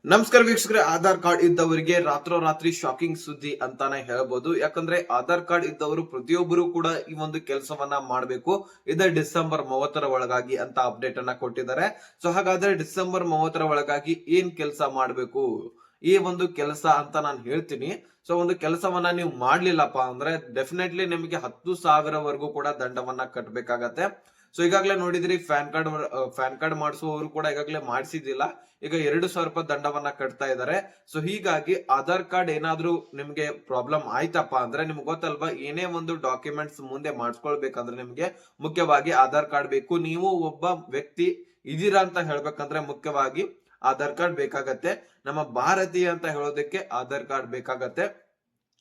ನಮಸ್ಕಾರ ವೀಕ್ಷಕರೇ, ಆಧಾರ್ ಕಾರ್ಡ್ ಇದ್ದವರಿಗೆ ರಾತ್ರೋರಾತ್ರಿ ಶಾಕಿಂಗ್ ಸುದ್ದಿ ಅಂತಾನೆ ಹೇಳ್ಬೋದು. ಯಾಕಂದ್ರೆ ಆಧಾರ್ ಕಾರ್ಡ್ ಇದ್ದವರು ಪ್ರತಿಯೊಬ್ಬರು ಕೂಡ ಈ ಒಂದು ಕೆಲಸವನ್ನ ಮಾಡಬೇಕು. ಇದೇ ಡಿಸೆಂಬರ್ 30ರ ಒಳಗಾಗಿ ಅಂತ ಅಪ್ಡೇಟ್ ಅನ್ನ ಕೊಟ್ಟಿದ್ದಾರೆ. ಸೊ ಹಾಗಾದ್ರೆ ಡಿಸೆಂಬರ್ 30ರ ಒಳಗಾಗಿ ಏನ್ ಕೆಲಸ ಮಾಡಬೇಕು, ಈ ಒಂದು ಕೆಲಸ ಅಂತ ನಾನು ಹೇಳ್ತೀನಿ. ಸೊ ಒಂದು ಕೆಲಸವನ್ನ ನೀವು ಮಾಡ್ಲಿಲ್ಲಪ್ಪ ಅಂದ್ರೆ ಡೆಫಿನೆಟ್ಲಿ ನಿಮಗೆ 10,000 ಕೂಡ ದಂಡವನ್ನ ಕಟ್ಟಬೇಕಾಗತ್ತೆ. ಸೊ ಈಗಾಗಲೇ ನೋಡಿದ್ರಿ, ಫ್ಯಾನ್ ಕಾರ್ಡ್ ಮಾಡಿಸುವವರು ಕೂಡ ಈಗಾಗಲೇ ಮಾಡಿಸಿದಿಲ್ಲ, ಈಗ 2,000 ದಂಡವನ್ನ ಕಟ್ತಾ ಇದ್ದಾರೆ. ಸೊ ಹೀಗಾಗಿ ಆಧಾರ್ ಕಾರ್ಡ್ ಏನಾದ್ರೂ ನಿಮ್ಗೆ ಪ್ರಾಬ್ಲಮ್ ಆಯ್ತಪ್ಪ ಅಂದ್ರೆ ನಿಮ್ಗೆ ಗೊತ್ತಲ್ವಾ, ಏನೇ ಒಂದು ಡಾಕ್ಯುಮೆಂಟ್ಸ್ ಮುಂದೆ ಮಾಡಿಸ್ಕೊಳ್ಬೇಕಂದ್ರೆ ನಿಮ್ಗೆ ಮುಖ್ಯವಾಗಿ ಆಧಾರ್ ಕಾರ್ಡ್ ಬೇಕು. ನೀವು ಒಬ್ಬ ವ್ಯಕ್ತಿ ಇದೀರಾ ಅಂತ ಹೇಳ್ಬೇಕಂದ್ರೆ ಮುಖ್ಯವಾಗಿ ಆಧಾರ್ ಕಾರ್ಡ್ ಬೇಕಾಗತ್ತೆ. ನಮ್ಮ ಭಾರತೀಯ ಅಂತ ಹೇಳೋದಕ್ಕೆ ಆಧಾರ್ ಕಾರ್ಡ್ ಬೇಕಾಗತ್ತೆ.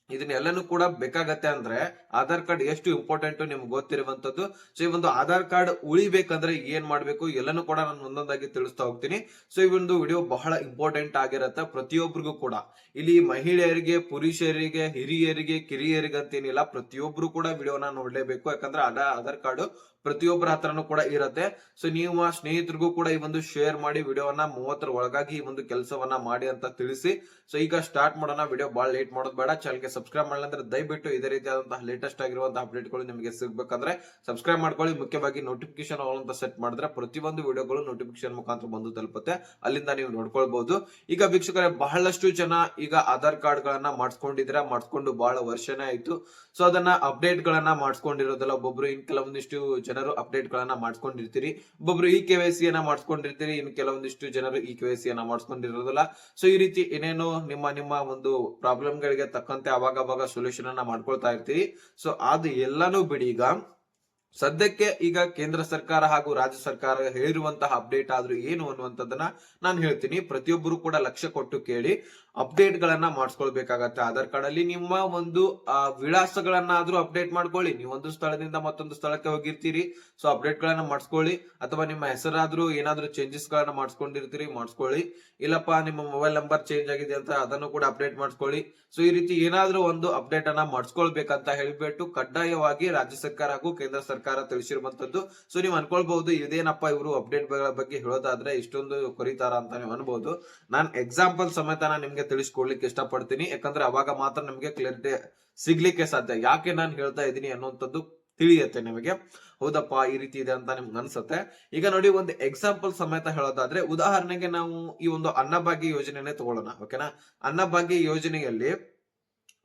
ಇದನ್ನೆಲ್ಲನೂ ಕೂಡ ಬೇಕಾಗತ್ತೆ. ಅಂದ್ರೆ ಆಧಾರ್ ಕಾರ್ಡ್ ಎಷ್ಟು ಇಂಪಾರ್ಟೆಂಟ್ ನಿಮ್ಗೆ ಗೊತ್ತಿರುವಂತದ್ದು. ಸೊ ಈ ಒಂದು ಆಧಾರ್ ಕಾರ್ಡ್ ಉಳಿಬೇಕಂದ್ರೆ ಏನ್ ಮಾಡ್ಬೇಕು ಎಲ್ಲನೂ ಕೂಡ ನಾನು ಒಂದೊಂದಾಗಿ ತಿಳಿಸ್ತಾ ಹೋಗ್ತೀನಿ. ಸೊ ಈ ಒಂದು ವಿಡಿಯೋ ಬಹಳ ಇಂಪಾರ್ಟೆಂಟ್ ಆಗಿರತ್ತೆ ಪ್ರತಿಯೊಬ್ಬರಿಗೂ ಕೂಡ. ಇಲ್ಲಿ ಮಹಿಳೆಯರಿಗೆ, ಪುರುಷರಿಗೆ, ಹಿರಿಯರಿಗೆ, ಕಿರಿಯರಿಗೆ ಅಂತೇನಿಲ್ಲ, ಪ್ರತಿಯೊಬ್ರು ಕೂಡ ವಿಡಿಯೋನ ನೋಡ್ಲೇಬೇಕು. ಯಾಕಂದ್ರೆ ಆಧಾರ್ ಕಾರ್ಡ್ ಪ್ರತಿಯೊಬ್ಬರ ಹತ್ರನೂ ಕೂಡ ಇರತ್ತೆ. ಸೊ ನೀವು ಸ್ನೇಹಿತರಿಗೂ ಕೂಡ ಈ ಒಂದು ಶೇರ್ ಮಾಡಿ, ವಿಡಿಯೋವನ್ನ 30ರ ಒಳಗಾಗಿ ಈ ಒಂದು ಕೆಲಸವನ್ನ ಮಾಡಿ ಅಂತ ತಿಳಿಸಿ. ಸೊ ಈಗ ಸ್ಟಾರ್ಟ್ ಮಾಡೋಣ. ವಿಡಿಯೋ ಬಹಳ ಲೇಟ್ ಮಾಡೋದು ಬೇಡ. ಚಾನಲ್ಗೆ ಸಬ್ಸ್ಕ್ರೈಬ್ ಮಾಡಿಲ್ಲ ಅಂದ್ರೆ ದಯವಿಟ್ಟು ಇದೇ ರೀತಿಯಾದಂತಹ ಲೇಟೆಸ್ಟ್ ಆಗಿರುವಂತಹ ಅಪ್ಡೇಟ್ಗಳು ನಿಮಗೆ ಸಿಗ್ಬೇಕಂದ್ರೆ ಸಬ್ಸ್ಕ್ರೈಬ್ ಮಾಡ್ಕೊಳ್ಳಿ. ಮುಖ್ಯವಾಗಿ ನೋಟಿಫಿಕೇಶನ್ ಆಲ್ ಅಂತ ಸೆಟ್ ಮಾಡಿದ್ರೆ ಪ್ರತಿಯೊಂದು ವಿಡಿಯೋಗಳು ನೋಟಿಫಿಕೇಶನ್ ಮುಖಾಂತರ ಬಂದು ತಲುಪುತ್ತೆ, ಅಲ್ಲಿಂದ ನೀವು ನೋಡ್ಕೊಳ್ಬಹುದು. ಈಗ ವೀಕ್ಷಕರೇ, ಬಹಳಷ್ಟು ಜನ ಈಗ ಆಧಾರ್ ಕಾರ್ಡ್ ಗಳನ್ನ ಮಾಡಿಸ್ಕೊಂಡಿದ್ರೆ, ಮಾಡಿಸ್ಕೊಂಡು ಬಹಳ ವರ್ಷನೇ ಆಯ್ತು. ಸೊ ಅದನ್ನ ಅಪ್ಡೇಟ್ ಗಳನ್ನ ಮಾಡಿಸ್ಕೊಂಡಿರೋದಲ್ಲ. ಒಬ್ಬೊಬ್ರು ಇನ್ ಕೆಲವೊಂದಿಷ್ಟು ಜನರು ಅಪ್ಡೇಟ್ ಗಳನ್ನ ಮಾಡಿಸ್ಕೊಂಡಿರ್ತೀರಿ, ಒಬ್ಬೊಬ್ರು KYC ಯನ್ನ ಮಾಡಿಸ್ಕೊಂಡಿರ್ತೀರಿ, ಇನ್ನು ಕೆಲವೊಂದಿಷ್ಟು ಜನರು KYC ಯನ್ನ ಮಾಡಿಸ್ಕೊಂಡಿರೋದಿಲ್ಲ. ಸೊ ಈ ರೀತಿ ಏನೇನೋ ನಿಮ್ಮ ಒಂದು ಪ್ರಾಬ್ಲಮ್ ಗಳಿಗೆ ತಕ್ಕಂತೆ ಅವಾಗ ಸೊಲ್ಯೂಷನ್ ಅನ್ನ ಮಾಡ್ಕೊಳ್ತಾ ಇರ್ತೀರಿ. ಸೊ ಅದು ಎಲ್ಲಾನು ಬಿಡಿ. ಈಗ ಸದ್ಯಕ್ಕೆ ಈಗ ಕೇಂದ್ರ ಸರ್ಕಾರ ಹಾಗೂ ರಾಜ್ಯ ಸರ್ಕಾರ ಹೇಳಿರುವಂತಹ ಅಪ್ಡೇಟ್ ಆದ್ರೂ ಏನು ಅನ್ನುವಂಥದ್ದನ್ನ ನಾನು ಹೇಳ್ತೀನಿ. ಪ್ರತಿಯೊಬ್ಬರು ಕೂಡ ಲಕ್ಷ್ಯ ಕೊಟ್ಟು ಕೇಳಿ, ಅಪ್ಡೇಟ್ ಗಳನ್ನ ಮಾಡಿಸ್ಕೊಳ್ಬೇಕಾಗತ್ತೆ. ಆಧಾರ್ ಕಾರ್ಡ್ ಅಲ್ಲಿ ನಿಮ್ಮ ಒಂದು ವಿಳಾಸಗಳನ್ನಾದ್ರೂ ಅಪ್ಡೇಟ್ ಮಾಡ್ಕೊಳ್ಳಿ. ನೀವು ಒಂದು ಸ್ಥಳದಿಂದ ಮತ್ತೊಂದು ಸ್ಥಳಕ್ಕೆ ಹೋಗಿರ್ತೀರಿ, ಸೊ ಅಪ್ಡೇಟ್ ಗಳನ್ನ ಮಾಡಿಸ್ಕೊಳ್ಳಿ. ಅಥವಾ ನಿಮ್ಮ ಹೆಸರಾದ್ರೂ ಏನಾದ್ರೂ ಚೇಂಜಸ್ ಗಳನ್ನ ಮಾಡಿಸ್ಕೊಂಡಿರ್ತೀರಿ, ಮಾಡಿಸ್ಕೊಳ್ಳಿ. ಇಲ್ಲಪ್ಪ ನಿಮ್ಮ ಮೊಬೈಲ್ ನಂಬರ್ ಚೇಂಜ್ ಆಗಿದೆ ಅಂತ ಅದನ್ನು ಕೂಡ ಅಪ್ಡೇಟ್ ಮಾಡಿಸ್ಕೊಳ್ಳಿ. ಸೊ ಈ ರೀತಿ ಏನಾದ್ರೂ ಒಂದು ಅಪ್ಡೇಟ್ ಅನ್ನ ಮಾಡಿಸ್ಕೊಳ್ಬೇಕಂತ ಹೇಳ್ಬಿಟ್ಟು ಕಡ್ಡಾಯವಾಗಿ ರಾಜ್ಯ ಸರ್ಕಾರ ಹಾಗೂ ಕೇಂದ್ರ ಸರ್ಕಾರ ತಿಳಿಸಿರುವಂತದ್ದು. ಸೊ ನೀವು ಅನ್ಕೊಳ್ಬಹುದು, ಇದೇನಪ್ಪ ಇವರು ಅಪ್ಡೇಟ್ ಬಗ್ಗೆ ಹೇಳೋದಾದ್ರೆ ಇಷ್ಟೊಂದು ಕೊರಿತಾರ ಅಂತ ನೀವು ಅನ್ಬಹುದು. ನಾನ್ ಎಕ್ಸಾಂಪಲ್ ಸಮೇತ ನಿಮ್ಗೆ ತಿಳಿಸ್ಕೊಡ್ಲಿಕ್ಕೆ ಇಷ್ಟಪಡ್ತೀನಿ. ಯಾಕಂದ್ರೆ ಅವಾಗ ಮಾತ್ರ ನಿಮ್ಗೆ ಕ್ಲಾರಿಟಿ ಸಿಗ್ಲಿಕ್ಕೆ ಸಾಧ್ಯ. ಯಾಕೆ ನಾನು ಹೇಳ್ತಾ ಇದ್ದೀನಿ ಅನ್ನುವಂಥದ್ದು ತಿಳಿಯುತ್ತೆ ನಿಮಗೆ. ಹೌದಪ್ಪ, ಈ ರೀತಿ ಇದೆ ಅಂತ ನಿಮ್ಗೆ ಅನ್ಸುತ್ತೆ. ಈಗ ನೋಡಿ, ಒಂದು ಎಕ್ಸಾಂಪಲ್ ಸಮೇತ ಹೇಳೋದಾದ್ರೆ, ಉದಾಹರಣೆಗೆ ನಾವು ಈ ಒಂದು ಅನ್ನಭಾಗ್ಯ ಯೋಜನೆನೇ ತಗೊಳ್ಳೋಣ. ಓಕೆನಾ? ಅನ್ನಭಾಗ್ಯ ಯೋಜನೆಯಲ್ಲಿ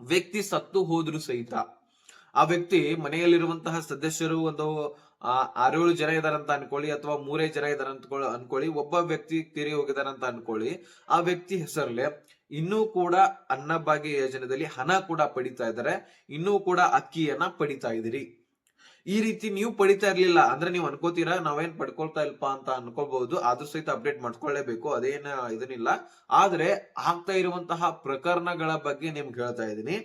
ವ್ಯಕ್ತಿ ಸತ್ತು ಹೋದ್ರು ಸಹಿತ ಆ ವ್ಯಕ್ತಿ ಮನೆಯಲ್ಲಿರುವಂತಹ ಸದಸ್ಯರು ಒಂದು 6-7 ಜನ ಇದಾರಂತ ಅನ್ಕೊಳ್ಳಿ, ಅಥವಾ 3 ಜನ ಇದಾರ ಅನ್ಕೊಳ್ಳಿ, ಒಬ್ಬ ವ್ಯಕ್ತಿ ತೀರಿ ಹೋಗಿದಾರಂತ ಅನ್ಕೊಳ್ಳಿ. ಆ ವ್ಯಕ್ತಿ ಹೆಸರಲ್ಲೇ ಇನ್ನೂ ಕೂಡ ಅನ್ನಭಾಗ್ಯ ಯೋಜನೆಯಲ್ಲಿ ಹಣ ಕೂಡ ಪಡಿತಾ ಇದ್ದಾರೆ, ಇನ್ನೂ ಕೂಡ ಅಕ್ಕಿಯನ್ನ ಪಡಿತಾ ಇದ್ದೀರಿ. ಈ ರೀತಿ ನೀವು ಪಡಿತಾ ಇರ್ಲಿಲ್ಲ ಅಂದ್ರೆ ನೀವು ಅನ್ಕೋತೀರಾ ನಾವೇನ್ ಪಡ್ಕೊಳ್ತಾ ಇಲ್ಪ ಅಂತ ಅನ್ಕೋಬಹುದು. ಆದ್ರೂ ಸಹಿತ ಅಪ್ಡೇಟ್ ಮಾಡ್ಕೊಳ್ಳೇಬೇಕು, ಅದೇನ ಇದನ್ನಿಲ್ಲ. ಆದ್ರೆ ಆಗ್ತಾ ಇರುವಂತಹ ಪ್ರಕರಣಗಳ ಬಗ್ಗೆ ನಿಮ್ಗೆ ಹೇಳ್ತಾ ಇದೀನಿ.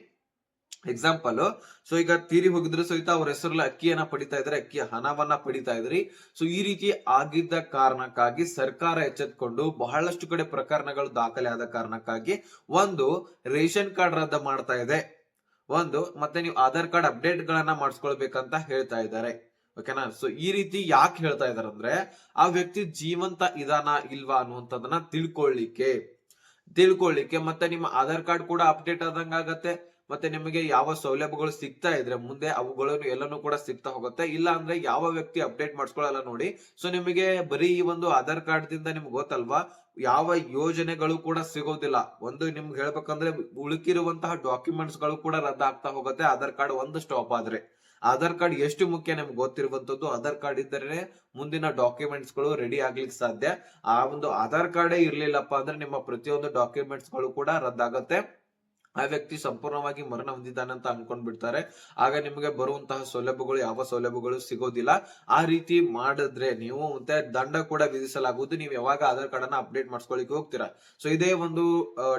ಎಕ್ಸಾಂಪಲ್, ಸೊ ಈಗ ತೀರಿ ಹೋಗಿದ್ರು ಸಹಿತ ಅವ್ರ ಹೆಸರಲ್ಲಿ ಅಕ್ಕಿಯನ್ನ ಪಡಿತಾ ಇದ್ರೆ, ಅಕ್ಕಿಯ ಹಣವನ್ನ ಪಡಿತಾ ಇದ್ರಿ. ಸೊ ಈ ರೀತಿ ಆಗಿದ್ದ ಕಾರಣಕ್ಕಾಗಿ ಸರ್ಕಾರ ಎಚ್ಚೆತ್ಕೊಂಡು ಬಹಳಷ್ಟು ಕಡೆ ಪ್ರಕರಣಗಳು ದಾಖಲೆ ಆದ ಕಾರಣಕ್ಕಾಗಿ ಒಂದು ರೇಷನ್ ಕಾರ್ಡ್ ರದ್ದು ಮಾಡ್ತಾ ಇದೆ, ಮತ್ತೆ ನೀವು ಆಧಾರ್ ಕಾರ್ಡ್ ಅಪ್ಡೇಟ್ ಗಳನ್ನ ಮಾಡಿಸ್ಕೊಳ್ಬೇಕಂತ ಹೇಳ್ತಾ ಇದ್ದಾರೆ. ಓಕೆನಾ? ಸೊ ಈ ರೀತಿ ಯಾಕೆ ಹೇಳ್ತಾ ಇದಾರೆ ಅಂದ್ರೆ, ಆ ವ್ಯಕ್ತಿ ಜೀವಂತ ಇದಾನ ಇಲ್ವಾ ಅನ್ನುವಂಥದ್ದನ್ನ ತಿಳ್ಕೊಳ್ಳಿಕ್ಕೆ ಮತ್ತೆ ನಿಮ್ಮ ಆಧಾರ್ ಕಾರ್ಡ್ ಕೂಡ ಅಪ್ಡೇಟ್ ಆದಂಗ ಆಗತ್ತೆ. ಮತ್ತೆ ನಿಮಗೆ ಯಾವ ಸೌಲಭ್ಯಗಳು ಸಿಗ್ತಾ ಇದ್ರೆ ಮುಂದೆ ಅವುಗಳನ್ನು ಎಲ್ಲನೂ ಕೂಡ ಸಿಗ್ತಾ ಹೋಗುತ್ತೆ. ಇಲ್ಲ ಅಂದ್ರೆ ಯಾವ ವ್ಯಕ್ತಿ ಅಪ್ಡೇಟ್ ಮಾಡಿಸ್ಕೊಳ್ಳಲ್ಲ ನೋಡಿ. ಸೊ ನಿಮಗೆ ಬರೀ ಈ ಒಂದು ಆಧಾರ್ ಕಾರ್ಡ್ ದಿಂದ ನಿಮ್ಗೆ ಗೊತ್ತಲ್ವಾ, ಯಾವ ಯೋಜನೆಗಳು ಕೂಡ ಸಿಗೋದಿಲ್ಲ. ಒಂದು ನಿಮ್ಗೆ ಹೇಳ್ಬೇಕಂದ್ರೆ ಉಳುಕಿರುವಂತಹ ಡಾಕ್ಯುಮೆಂಟ್ಸ್ ಗಳು ಕೂಡ ರದ್ದಾಗ್ತಾ ಹೋಗುತ್ತೆ ಆಧಾರ್ ಕಾರ್ಡ್ ಒಂದು ಸ್ಟಾಪ್ ಆದ್ರೆ. ಆಧಾರ್ ಕಾರ್ಡ್ ಎಷ್ಟು ಮುಖ್ಯ ನಿಮ್ಗೆ ಗೊತ್ತಿರುವಂತದ್ದು. ಆಧಾರ್ ಕಾರ್ಡ್ ಇದ್ದರೆ ಮುಂದಿನ ಡಾಕ್ಯುಮೆಂಟ್ಸ್ ಗಳು ರೆಡಿ ಆಗ್ಲಿಕ್ಕೆ ಸಾಧ್ಯ. ಆ ಒಂದು ಆಧಾರ್ ಕಾರ್ಡೇ ಇರ್ಲಿಲ್ಲಪ್ಪ ಅಂದ್ರೆ ನಿಮ್ಮ ಪ್ರತಿಯೊಂದು ಡಾಕ್ಯುಮೆಂಟ್ಸ್ ಗಳು ಕೂಡ ರದ್ದಾಗತ್ತೆ. ಆ ವ್ಯಕ್ತಿ ಸಂಪೂರ್ಣವಾಗಿ ಮರಣ ಹೊಂದಿದ್ದಾನೆ ಅಂತ ಅನ್ಕೊಂಡ್ ಬಿಡ್ತಾರೆ. ಆಗ ನಿಮಗೆ ಬರುವಂತಹ ಸೌಲಭ್ಯಗಳು ಯಾವ ಸೌಲಭ್ಯಗಳು ಸಿಗೋದಿಲ್ಲ. ಆ ರೀತಿ ಮಾಡಿದ್ರೆ ನೀವು ಮತ್ತೆ ದಂಡ ಕೂಡ ವಿಧಿಸಲಾಗುವುದು, ನೀವು ಯಾವಾಗ ಆಧಾರ್ ಕಾರ್ಡ್ ಅನ್ನ ಅಪ್ಡೇಟ್ ಮಾಡಿಸ್ಕೊಳ್ಳಿಕ್ಕೆ ಹೋಗ್ತೀರಾ. ಸೊ ಇದೇ ಒಂದು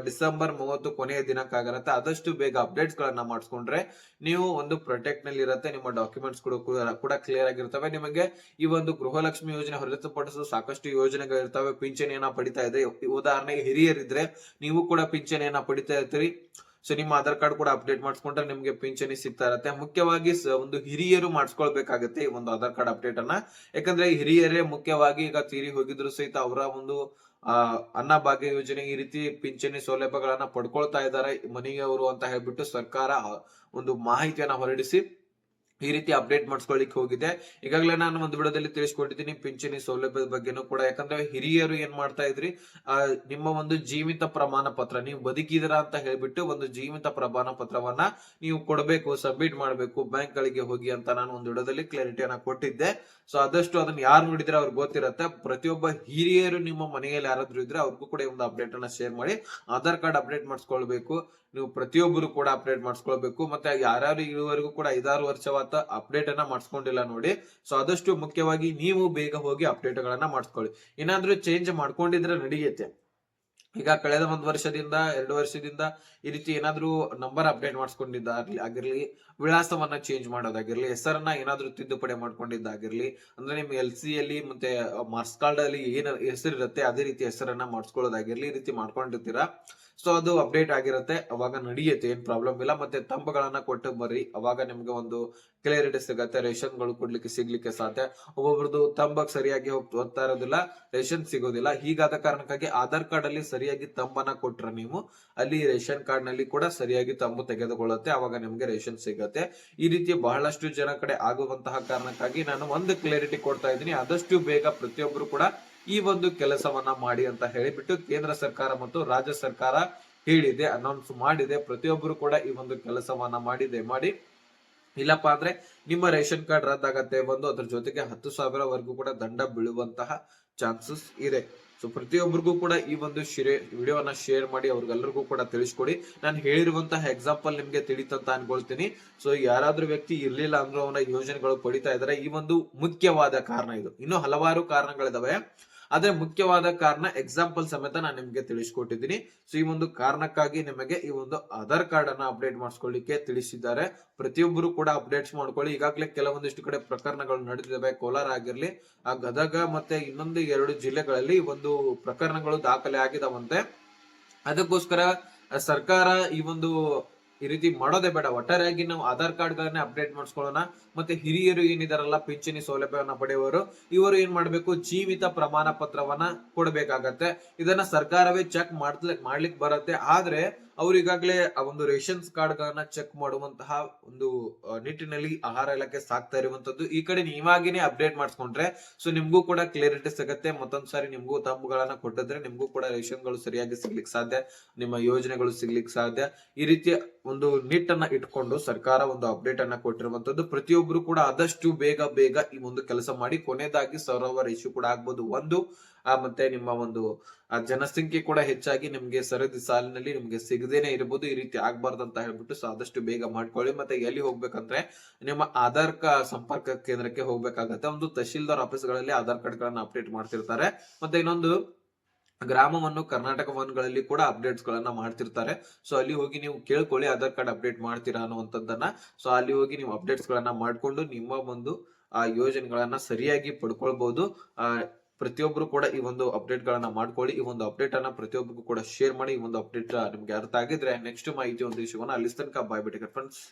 ಡಿಸೆಂಬರ್ 30 ಕೊನೆಯ ದಿನಕ್ಕಾಗಿರುತ್ತೆ. ಆದಷ್ಟು ಬೇಗ ಅಪ್ಡೇಟ್ಸ್ ಗಳನ್ನ ಮಾಡಿಸ್ಕೊಂಡ್ರೆ ನೀವು ಒಂದು ಪ್ರೊಟೆಕ್ಟ್ ನಲ್ಲಿ ಇರುತ್ತೆ. ನಿಮ್ಮ ಡಾಕ್ಯುಮೆಂಟ್ಸ್ ಕೂಡ ಕ್ಲಿಯರ್ ಆಗಿರ್ತವೆ. ನಿಮಗೆ ಈ ಒಂದು ಗೃಹಲಕ್ಷ್ಮಿ ಯೋಜನೆ ಹೊರತುಪಡಿಸಿದ ಸಾಕಷ್ಟು ಯೋಜನೆಗಳಿರ್ತವೆ. ಪಿಂಚಣಿಯನ್ನ ಪಡಿತಾ ಇದೆ. ಉದಾಹರಣೆಗೆ ಹಿರಿಯರಿದ್ರೆ ನೀವು ಕೂಡ ಪಿಂಚಣಿಯನ್ನ ಪಡಿತಾ ಇರ್ತೀರಿ. ಸೊ ನಿಮ್ಮ ಆಧಾರ್ ಕಾರ್ಡ್ ಕೂಡ ಅಪ್ಡೇಟ್ ಮಾಡಿಸ್ಕೊಂಡ್ರೆ ನಿಮ್ಗೆ ಪಿಂಚಣಿ ಸಿಗ್ತಾ ಇರತ್ತೆ. ಮುಖ್ಯವಾಗಿ ಒಂದು ಹಿರಿಯರು ಮಾಡಿಸ್ಕೊಳ್ಬೇಕಾಗತ್ತೆ ಈ ಒಂದು ಆಧಾರ್ ಕಾರ್ಡ್ ಅಪ್ಡೇಟ್ ಅನ್ನ. ಯಾಕಂದ್ರೆ ಹಿರಿಯರೇ ಮುಖ್ಯವಾಗಿ ಈಗ ತೀರಿ ಹೋಗಿದ್ರು ಸಹಿತ ಅವರ ಒಂದು ಅನ್ನಭಾಗ್ಯ ಯೋಜನೆ ಈ ರೀತಿ ಪಿಂಚಣಿ ಸೌಲಭ್ಯಗಳನ್ನ ಪಡ್ಕೊಳ್ತಾ ಇದ್ದಾರೆ ಮನೆಯವರು ಅಂತ ಹೇಳ್ಬಿಟ್ಟು ಸರ್ಕಾರ ಒಂದು ಮಾಹಿತಿಯನ್ನ ಹೊರಡಿಸಿ ಈ ರೀತಿ ಅಪ್ಡೇಟ್ ಮಾಡಿಸ್ಕೊಳ್ಳಿಕ್ಕೆ ಹೋಗಿದೆ. ಈಗಾಗಲೇ ನಾನು ಒಂದು ವಿಡಿಯೋದಲ್ಲಿ ತಿಳಿಸ್ಕೊಟ್ಟಿದ್ದೀನಿ ಪಿಂಚಣಿ ಸೌಲಭ್ಯದ ಬಗ್ಗೆನೂ ಕೂಡ. ಯಾಕಂದ್ರೆ ಹಿರಿಯರು ಏನ್ ಮಾಡ್ತಾ ಇದ್ರಿ, ನಿಮ್ಮ ಒಂದು ಜೀವಿತ ಪ್ರಮಾಣ ಪತ್ರ, ನೀವು ಬದುಕಿದಿರಾ ಅಂತ ಹೇಳ್ಬಿಟ್ಟು ಒಂದು ಜೀವಿತ ಪ್ರಮಾಣ ಪತ್ರವನ್ನ ನೀವು ಕೊಡಬೇಕು, ಸಬ್ಮಿಟ್ ಮಾಡಬೇಕು ಬ್ಯಾಂಕ್ ಗಳಿಗೆ ಹೋಗಿ ಅಂತ ನಾನು ಒಂದು ವಿಡಿಯೋದಲ್ಲಿ ಕ್ಲಾರಿಟಿಯನ್ನ ಕೊಟ್ಟಿದ್ದೆ. ಸೊ ಆದಷ್ಟು ಅದನ್ನ ಯಾರು ನೋಡಿದ್ರೆ ಅವ್ರಿಗೆ ಗೊತ್ತಿರತ್ತೆ. ಪ್ರತಿಯೊಬ್ಬ ಹಿರಿಯರು ನಿಮ್ಮ ಮನೆಯಲ್ಲಿ ಯಾರಾದ್ರೂ ಇದ್ರೆ ಅವ್ರಿಗೂ ಕೂಡ ಒಂದು ಅಪ್ಡೇಟ್ ಅನ್ನ ಶೇರ್ ಮಾಡಿ. ಆಧಾರ್ ಕಾರ್ಡ್ ಅಪ್ಡೇಟ್ ಮಾಡಿಸ್ಕೊಳ್ಬೇಕು, ನೀವು ಪ್ರತಿಯೊಬ್ಬರು ಕೂಡ ಅಪ್ಡೇಟ್ ಮಾಡಿಸ್ಕೊಳ್ಬೇಕು. ಮತ್ತೆ ಯಾರ್ಯಾರು ಇದುವರೆಗೂ ಕೂಡ 5-6 ವರ್ಷವಾದ ಅಪ್ಡೇಟ್ ಅನ್ನ ಮಾಡಿಸ್ಕೊಂಡಿಲ್ಲ ನೋಡಿ, ಸೊ ಆದಷ್ಟು ಮುಖ್ಯವಾಗಿ ನೀವು ಬೇಗ ಹೋಗಿ ಅಪ್ಡೇಟ್ ಗಳನ್ನ ಮಾಡಿಸ್ಕೊಳ್ಳಿ. ಏನಾದ್ರೂ ಚೇಂಜ್ ಮಾಡ್ಕೊಂಡಿದ್ರೆ ನಡೆಯುತ್ತೆ. ಈಗ ಕಳೆದ 1 ವರ್ಷದಿಂದ 2 ವರ್ಷದಿಂದ ಈ ರೀತಿ ಏನಾದ್ರೂ ನಂಬರ್ ಅಪ್ಡೇಟ್ ಮಾಡಿಸ್ಕೊಂಡಿದ್ದಾಗಿರ್ಲಿ, ವಿಳಾಸವನ್ನ ಚೇಂಜ್ ಮಾಡೋದಾಗಿರ್ಲಿ, ಹೆಸರನ್ನ ಏನಾದ್ರೂ ತಿದ್ದುಪಡಿ ಮಾಡ್ಕೊಂಡಿದ್ದಾಗಿರ್ಲಿ, ಅಂದ್ರೆ ನಿಮ್ LC ಯಲ್ಲಿ ಮತ್ತೆ ಮಾರ್ಕ್ಸ್ ಕಾರ್ಡ್ ಅಲ್ಲಿ ಏನ್ ಹೆಸರಿರುತ್ತೆ ಅದೇ ರೀತಿ ಹೆಸರನ್ನ ಮಾಡಿಸ್ಕೊಳ್ಳೋದಾಗಿರ್ಲಿ, ಈ ರೀತಿ ಮಾಡ್ಕೊಂಡಿರ್ತೀರಾ, ಸೊ ಅದು ಅಪ್ಡೇಟ್ ಆಗಿರುತ್ತೆ, ಅವಾಗ ನಡೆಯುತ್ತೆ, ಏನ್ ಪ್ರಾಬ್ಲಮ್ ಇಲ್ಲ. ಮತ್ತೆ ತಂಬಗಳನ್ನ ಕೊಟ್ಟು ಬರ್ರಿ, ಅವಾಗ ನಿಮ್ಗೆ ಒಂದು ಕ್ಲಿಯರಿಟಿ ಸಿಗತ್ತೆ, ರೇಷನ್ ಗಳು ಸಿಗ್ಲಿಕ್ಕೆ ಸಾಧ್ಯ. ಒಬ್ಬೊಬ್ರದ್ದು ತಂಬಕ್ ಸರಿಯಾಗಿ ಹೋಗ್ತಾ ಇರೋದಿಲ್ಲ, ರೇಷನ್ ಸಿಗೋದಿಲ್ಲ. ಹೀಗಾದ ಕಾರಣಕ್ಕಾಗಿ ಆಧಾರ್ ಕಾರ್ಡ್ ಅಲ್ಲಿ ಸರಿಯಾಗಿ ತಂಬನ್ನ ಕೊಟ್ರೆ ನೀವು ಅಲ್ಲಿ ರೇಷನ್ ಕಾರ್ಡ್ ನಲ್ಲಿ ಕೂಡ ಸರಿಯಾಗಿ ತಂಬು ತೆಗೆದುಕೊಳ್ಳುತ್ತೆ, ಅವಾಗ ನಿಮ್ಗೆ ರೇಷನ್ ಸಿಗತ್ತೆ. ಈ ರೀತಿ ಬಹಳಷ್ಟು ಜನ ಕಡೆ ಆಗುವಂತಹ ಕಾರಣಕ್ಕಾಗಿ ನಾನು ಒಂದು ಕ್ಲಿಯರಿಟಿ ಕೊಡ್ತಾ ಇದ್ದೀನಿ. ಆದಷ್ಟು ಬೇಗ ಪ್ರತಿಯೊಬ್ಬರು ಕೂಡ ಈ ಒಂದು ಕೆಲಸವನ್ನ ಮಾಡಿ ಅಂತ ಹೇಳಿಬಿಟ್ಟು ಕೇಂದ್ರ ಸರ್ಕಾರ ಮತ್ತು ರಾಜ್ಯ ಸರ್ಕಾರ ಹೇಳಿದೆ, ಅನೌನ್ಸ್ ಮಾಡಿದೆ. ಪ್ರತಿಯೊಬ್ಬರು ಕೂಡ ಈ ಒಂದು ಕೆಲಸವನ್ನ ಮಾಡಿ ಇಲ್ಲಪ್ಪ ಅಂದ್ರೆ ನಿಮ್ಮ ರೇಷನ್ ಕಾರ್ಡ್ ರದ್ದಾಗತ್ತೆ, ಅದ್ರ ಜೊತೆಗೆ 10,000 ವರೆಗೂ ಕೂಡ ದಂಡ ಬೀಳುವಂತಹ ಚಾನ್ಸಸ್ ಇದೆ. ಸೊ ಪ್ರತಿಯೊಬ್ಬರಿಗೂ ಕೂಡ ಈ ಒಂದು ವಿಡಿಯೋವನ್ನ ಶೇರ್ ಮಾಡಿ ಅವ್ರಿಗೆಲ್ಲರಿಗೂ ಕೂಡ ತಿಳಿಸ್ಕೊಡಿ. ನಾನು ಹೇಳಿರುವಂತಹ ಎಕ್ಸಾಂಪಲ್ ನಿಮ್ಗೆ ತಿಳಿತಂತ ಅನ್ಕೊಳ್ತೀನಿ. ಸೊ ಯಾರಾದ್ರೂ ವ್ಯಕ್ತಿ ಇರ್ಲಿಲ್ಲ ಅಂದ್ರೆ ಅವನ ಯೋಜನೆಗಳು ಪಡಿತಾ ಇದಾರೆ, ಈ ಒಂದು ಮುಖ್ಯವಾದ ಕಾರಣ ಇದು. ಇನ್ನು ಹಲವಾರು ಕಾರಣಗಳಿದಾವೆ, ಆದ್ರೆ ಮುಖ್ಯವಾದ ಕಾರಣ ಎಕ್ಸಾಂಪಲ್ ಸಮೇತ ನಾನು ನಿಮ್ಗೆ ತಿಳಿಸ್ಕೊಟ್ಟಿದ್ದೀನಿ. ಸೊ ಈ ಒಂದು ಕಾರಣಕ್ಕಾಗಿ ನಿಮಗೆ ಈ ಒಂದು ಆಧಾರ್ ಕಾರ್ಡ್ ಅನ್ನ ಅಪ್ಡೇಟ್ ಮಾಡಿಸ್ಕೊಳ್ಳಿಕ್ಕೆ ತಿಳಿಸಿದ್ದಾರೆ. ಪ್ರತಿಯೊಬ್ಬರು ಕೂಡ ಅಪ್ಡೇಟ್ಸ್ ಮಾಡ್ಕೊಳ್ಳಿ. ಈಗಾಗಲೇ ಕೆಲವೊಂದಿಷ್ಟು ಕಡೆ ಪ್ರಕರಣಗಳು ನಡೆದಿದ್ದಾವೆ, ಕೋಲಾರ ಆಗಿರ್ಲಿ, ಗದಗ ಮತ್ತೆ ಇನ್ನೊಂದು 2 ಜಿಲ್ಲೆಗಳಲ್ಲಿ ಒಂದು ಪ್ರಕರಣಗಳು ದಾಖಲೆ ಆಗಿದಾವಂತೆ. ಅದಕ್ಕೋಸ್ಕರ ಸರ್ಕಾರ ಈ ಒಂದು ಈ ರೀತಿ ಮಾಡೋದೇ ಬೇಡ, ಒಟ್ಟಾರೆಯಾಗಿ ನಾವು ಆಧಾರ್ ಕಾರ್ಡ್ ಗಳನ್ನ ಅಪ್ಡೇಟ್ ಮಾಡಿಸ್ಕೊಳ್ಳೋಣ. ಮತ್ತೆ ಹಿರಿಯರು ಏನಿದಾರಲ್ಲ ಪಿಂಚಣಿ ಸೌಲಭ್ಯವನ್ನ ಪಡೆಯುವವರು, ಇವರು ಏನ್ ಮಾಡ್ಬೇಕು, ಜೀವಿತ ಪ್ರಮಾಣ ಪತ್ರವನ್ನ ಕೊಡಬೇಕಾಗತ್ತೆ. ಇದನ್ನ ಸರ್ಕಾರವೇ ಚೆಕ್ ಮಾಡ್ಲಿಕ್ಕೆ ಬರುತ್ತೆ. ಆದ್ರೆ ಅವ್ರು ಈಗಾಗಲೇ ಆ ಒಂದು ರೇಷನ್ಸ್ ಕಾರ್ಡ್ ಗಳನ್ನ ಚೆಕ್ ಮಾಡುವಂತಹ ಒಂದು ನಿಟ್ಟಿನಲ್ಲಿ ಆಹಾರ ಇಲಾಖೆ ಸಾಕ್ತಾ ಇರುವಂತದ್ದು. ಈ ಕಡೆ ನೀವಾಗಿನೇ ಅಪ್ಡೇಟ್ ಮಾಡಿಸ್ಕೊಂಡ್ರೆ ಸೊ ನಿಮ್ಗೂ ಕೂಡ ಕ್ಲಿಯರಿಟಿ ಸಿಗುತ್ತೆ. ಮತ್ತೊಂದ್ಸಾರಿ ನಿಮ್ಗೂ ತಂಬುಗಳನ್ನ ಕೊಟ್ಟಿದ್ರೆ ನಿಮ್ಗೂ ಕೂಡ ರೇಷನ್ ಗಳು ಸರಿಯಾಗಿ ಸಿಗ್ಲಿಕ್ಕೆ ಸಾಧ್ಯ, ನಿಮ್ಮ ಯೋಜನೆಗಳು ಸಿಗ್ಲಿಕ್ಕೆ ಸಾಧ್ಯ. ಈ ರೀತಿಯ ಒಂದು ನಿಟ್ಟನ್ನ ಇಟ್ಕೊಂಡು ಸರ್ಕಾರ ಒಂದು ಅಪ್ಡೇಟ್ ಅನ್ನ ಕೊಟ್ಟಿರುವಂತದ್ದು. ಪ್ರತಿಯೊಬ್ರು ಕೂಡ ಆದಷ್ಟು ಬೇಗ ಈ ಒಂದು ಕೆಲಸ ಮಾಡಿ. ಕೊನೆಯದಾಗಿ ಸರ್ವರ್ ಇಶ್ಯೂ ಕೂಡ ಆಗ್ಬೋದು ಮತ್ತೆ ನಿಮ್ಮ ಒಂದು ಜನಸಂಖ್ಯೆ ಕೂಡ ಹೆಚ್ಚಾಗಿ ನಿಮ್ಗೆ ಸರದಿ ಸಾಲಿನಲ್ಲಿ ನಿಮ್ಗೆ ಸಿಗದೇನೆ ಇರಬಹುದು. ಈ ರೀತಿ ಆಗ್ಬಾರ್ದು ಅಂತ ಹೇಳ್ಬಿಟ್ಟು ಆದಷ್ಟು ಬೇಗ ಮಾಡ್ಕೊಳ್ಳಿ. ಮತ್ತೆ ಎಲ್ಲಿ ಹೋಗ್ಬೇಕಂದ್ರೆ ನಿಮ್ಮ ಆಧಾರ್ ಸಂಪರ್ಕ ಕೇಂದ್ರಕ್ಕೆ ಹೋಗ್ಬೇಕಾಗತ್ತೆ. ಒಂದು ತಹಶೀಲ್ದಾರ್ ಆಫೀಸ್ ಗಳಲ್ಲಿ ಆಧಾರ್ ಕಾರ್ಡ್ ಗಳನ್ನ ಅಪ್ಡೇಟ್ ಮಾಡ್ತಿರ್ತಾರೆ. ಮತ್ತೆ ಇನ್ನೊಂದು ಗ್ರಾಮವನ್ನು ಕರ್ನಾಟಕ ವನ್ಗಳಲ್ಲಿ ಕೂಡ ಅಪ್ಡೇಟ್ಸ್ ಗಳನ್ನ ಮಾಡ್ತಿರ್ತಾರೆ. ಸೊ ಅಲ್ಲಿ ಹೋಗಿ ನೀವು ಕೇಳ್ಕೊಳ್ಳಿ, ಆಧಾರ್ ಕಾರ್ಡ್ ಅಪ್ಡೇಟ್ ಮಾಡ್ತೀರಾ ಅನ್ನುವಂಥದ್ದನ್ನ. ಸೊ ಅಲ್ಲಿ ಹೋಗಿ ನೀವು ಅಪ್ಡೇಟ್ಸ್ ಗಳನ್ನ ಮಾಡ್ಕೊಂಡು ನಿಮ್ಮ ಒಂದು ಆ ಯೋಜನೆಗಳನ್ನ ಸರಿಯಾಗಿ ಪಡ್ಕೊಳ್ಬಹುದು. ಪ್ರತಿಯೊಬ್ರು ಕೂಡ ಈ ಒಂದು ಅಪ್ಡೇಟ್ ಗಳನ್ನ ಮಾಡ್ಕೊಳ್ಳಿ. ಈ ಒಂದು ಅಪ್ಡೇಟ್ ಅನ್ನ ಪ್ರತಿಯೊಬ್ಬರಿಗೂ ಕೂಡ ಶೇರ್ ಮಾಡಿ. ಈ ಒಂದು ಅಪ್ಡೇಟ್ ನಿಮ್ಗೆ ಅರ್ಥ ಆಗಿದ್ರೆ ನೆಕ್ಸ್ಟ್ ಮಾಹಿತಿ ಒಂದು ವಿಷಯವನ್ನ ಅಲ್ಲಿ ತನಕ ಬಾಯ್ ಬಿಡಿ ಫ್ರೆಂಡ್ಸ್.